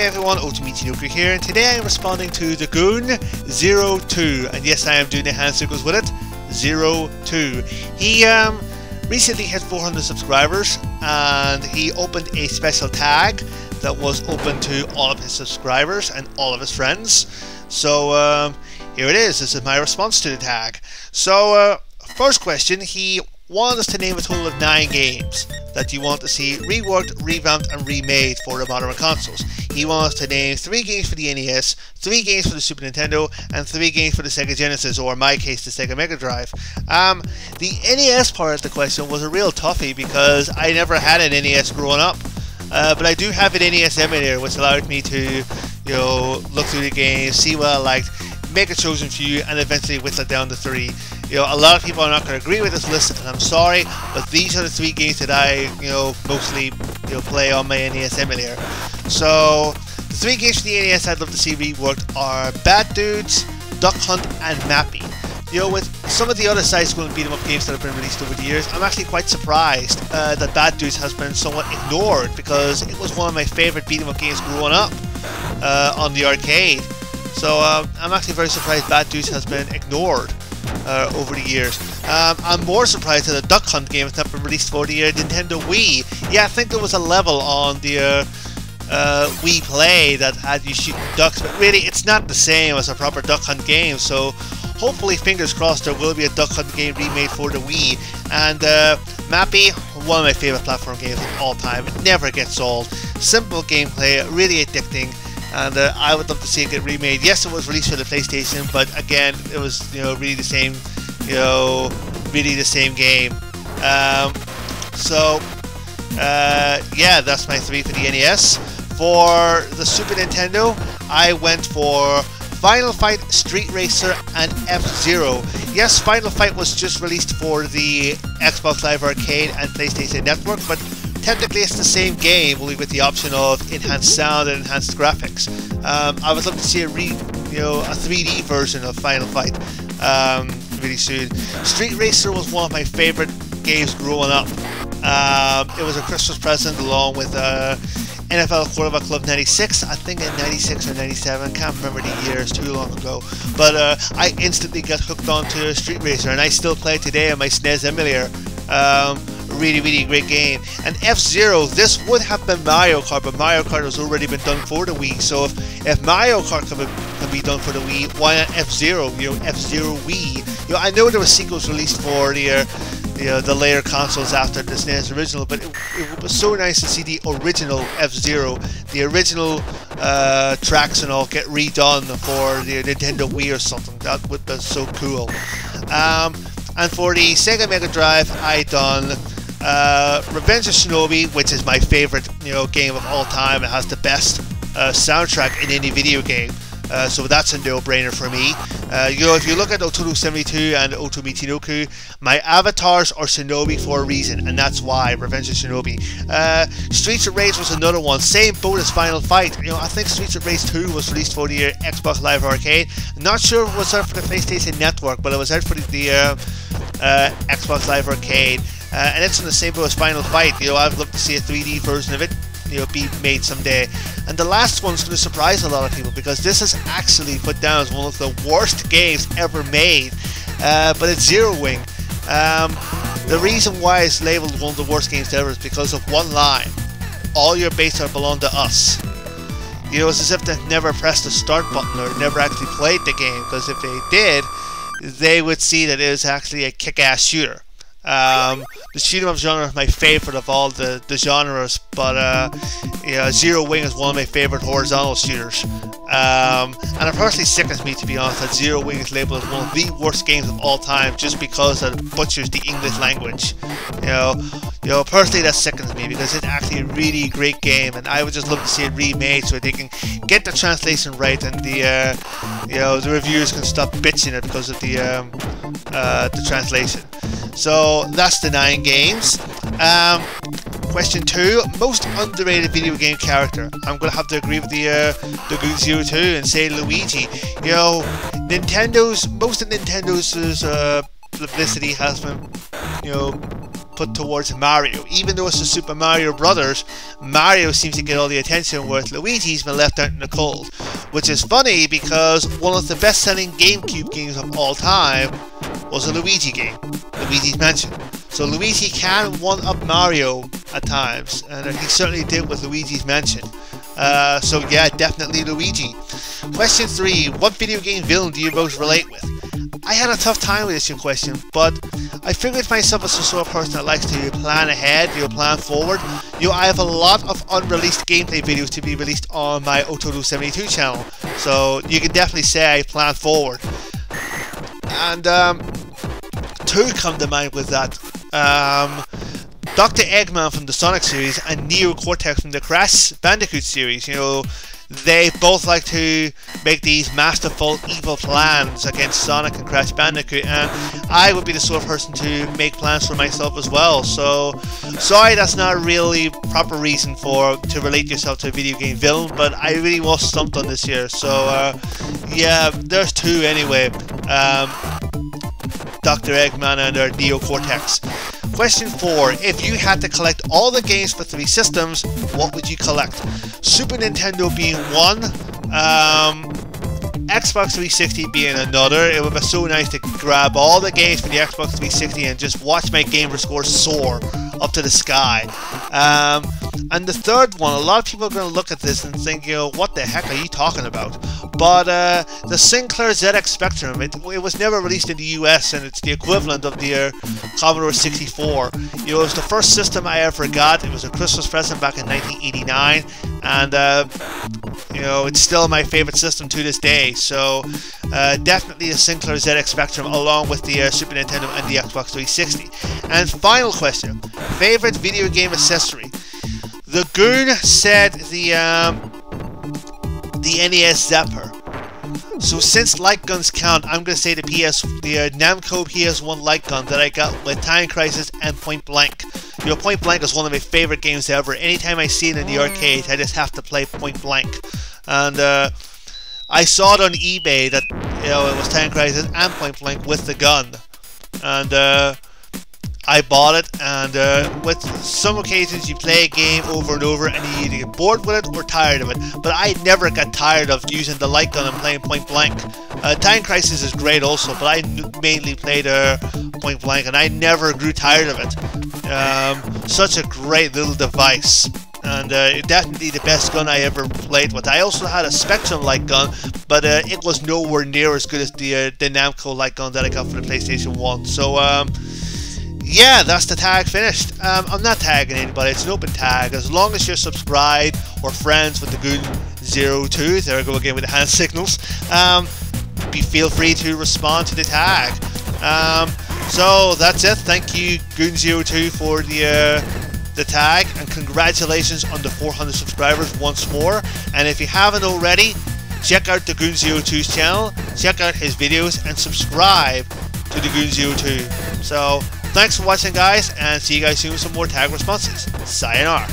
everyone, thegoon02's here, and today I am responding to thegoon02, and yes, I am doing the hand circles with it, 02. He recently hit 400 subscribers, and he opened a special tag that was open to all of his subscribers and all of his friends. So here it is. This is my response to the tag. So first question, he wanted us to name a total of 9 games that you want to see reworked, revamped and remade for the modern consoles. He wants us to name 3 games for the NES, 3 games for the Super Nintendo and 3 games for the Sega Genesis, or in my case the Sega Mega Drive. The NES part of the question was a real toughie because I never had an NES growing up, but I do have an NES emulator which allowed me to, look through the games, see what I liked, make a chosen few and eventually whittle it down to 3. A lot of people are not going to agree with this list, and I'm sorry, but these are the 3 games that I, mostly, play on my NES emulator. So, the 3 games for the NES I'd love to see reworked are Bad Dudes, Duck Hunt, and Mappy. With some of the other side-scrolling beat-em-up games that have been released over the years, I'm actually quite surprised that Bad Dudes has been somewhat ignored, because it was one of my favourite beat-em-up games growing up on the arcade. So, I'm actually very surprised Bad Dudes has been ignored over the years. I'm more surprised that the Duck Hunt game has not been released for the Nintendo Wii. Yeah, I think there was a level on the Wii Play that had you shooting ducks, but really it's not the same as a proper Duck Hunt game, so hopefully, fingers crossed, there will be a Duck Hunt game remade for the Wii. And Mappy, one of my favourite platform games of all time. It never gets old. Simple gameplay, really addicting. And I would love to see it get remade. Yes, it was released for the PlayStation, but again, it was really the same, game. Yeah, that's my 3 for the NES. For the Super Nintendo, I went for Final Fight, Street Racer, and F-Zero. Yes, Final Fight was just released for the Xbox Live Arcade and PlayStation Network, but technically it's the same game, only with the option of enhanced sound and enhanced graphics. I would love to see a 3D version of Final Fight really soon. Street Racer was one of my favorite games growing up. It was a Christmas present along with NFL Quarterback Club 96, I think in 96 or 97, can't remember the year, it's too long ago. But I instantly got hooked onto Street Racer, and I still play today on my SNES emulator. Really great game. And F-Zero, this would have been Mario Kart, but Mario Kart has already been done for the Wii. So if Mario Kart can be done for the Wii, why not F-Zero? F-Zero Wii. I know there were sequels released for the later consoles after the SNES original, but it was so nice to see the original F-Zero, the original tracks and all get redone for the Nintendo Wii or something. That would be so cool. And for the Sega Mega Drive, I done Revenge of Shinobi, which is my favorite game of all time. It has the best soundtrack in any video game. So that's a no-brainer for me. If you look at Otoro72 and Otomichinoku, my avatars are Shinobi for a reason, and that's why, Revenge of Shinobi. Streets of Rage was another one, same boat as Final Fight. I think Streets of Rage 2 was released for the Xbox Live Arcade. Not sure if it was out for the PlayStation Network, but it was out for the Xbox Live Arcade. And it's in the same boat as Final Fight. I'd love to see a 3D version of it be made someday. And the last one's going to surprise a lot of people, because this is actually put down as one of the worst games ever made, but it's Zero Wing. The reason why it's labeled one of the worst games ever is because of one line: all your base are belong to us. It's as if they've never pressed the start button or never actually played the game, because if they did, they would see that it is actually a kick-ass shooter. The shoot 'em up genre is my favorite of all the genres, but Zero Wing is one of my favorite horizontal shooters. And it personally sickens me, to be honest, that Zero Wing is labeled as one of the worst games of all time just because it butchers the English language. Personally that sickens me, because it's actually a really great game, and I would just love to see it remade so they can get the translation right, and the reviewers can stop bitching it because of the translation. So that's the 9 games. Question 2, most underrated video game character. I'm gonna have to agree with the Goon02 and say Luigi. Most of Nintendo's publicity has been, you know, put towards Mario. Even though it's the Super Mario Brothers, Mario seems to get all the attention, whereas Luigi's been left out in the cold. Which is funny because one of the best-selling GameCube games of all time was a Luigi game, Luigi's Mansion. So Luigi can one-up Mario at times, and he certainly did with Luigi's Mansion. So yeah, definitely Luigi. Question 3. What video game villain do you most relate with? I had a tough time with this question, but I figured myself as the sort of person that likes to plan ahead, plan forward. I have a lot of unreleased gameplay videos to be released on my Otodo72 channel, so you can definitely say I plan forward. And two come to mind with that. Dr. Eggman from the Sonic series and Neo Cortex from the Crash Bandicoot series. They both like to make these masterful evil plans against Sonic and Crash Bandicoot, and I would be the sort of person to make plans for myself as well. So sorry, that's not a really proper reason to relate yourself to a video game villain, but I really was stumped on this here. So yeah, there's two anyway. Dr. Eggman and Neo Cortex. Question 4. If you had to collect all the games for 3 systems, what would you collect? Super Nintendo being one, Xbox 360 being another. It would be so nice to grab all the games for the Xbox 360 and just watch my gamer score soar up to the sky. And the third one, a lot of people are going to look at this and think, what the heck are you talking about? But the Sinclair ZX Spectrum, it was never released in the US, and it's the equivalent of the Commodore 64. It was the first system I ever got. It was a Christmas present back in 1989, and it's still my favorite system to this day. So definitely the Sinclair ZX Spectrum, along with the Super Nintendo and the Xbox 360. And final question: favorite video game accessory? The Goon said the NES Zapper. So since light guns count, I'm going to say the Namco PS1 light gun that I got with Time Crisis and Point Blank. Point Blank is one of my favorite games ever. Anytime I see it in the arcade, I just have to play Point Blank. And I saw it on eBay that it was Time Crisis and Point Blank with the gun, and I bought it. And with some occasions you play a game over and over and you either get bored with it or tired of it, but I never got tired of using the light gun and playing Point Blank. Time Crisis is great also, but I mainly played Point Blank, and I never grew tired of it. Such a great little device, and definitely the best gun I ever played with. I also had a Spectrum light gun, but it was nowhere near as good as the Namco light gun that I got for the PlayStation 1. So yeah, that's the tag finished. I'm not tagging anybody, it's an open tag. As long as you're subscribed or friends with the thegoon02's, there I go again with the hand signals, feel free to respond to the tag. So that's it. Thank you Goon02 for the tag, and congratulations on the 400 subscribers once more. And if you haven't already, check out the Goon02's channel, check out his videos, and subscribe to the Goon02. So thanks for watching, guys, and see you guys soon with some more tag responses. Sayonara.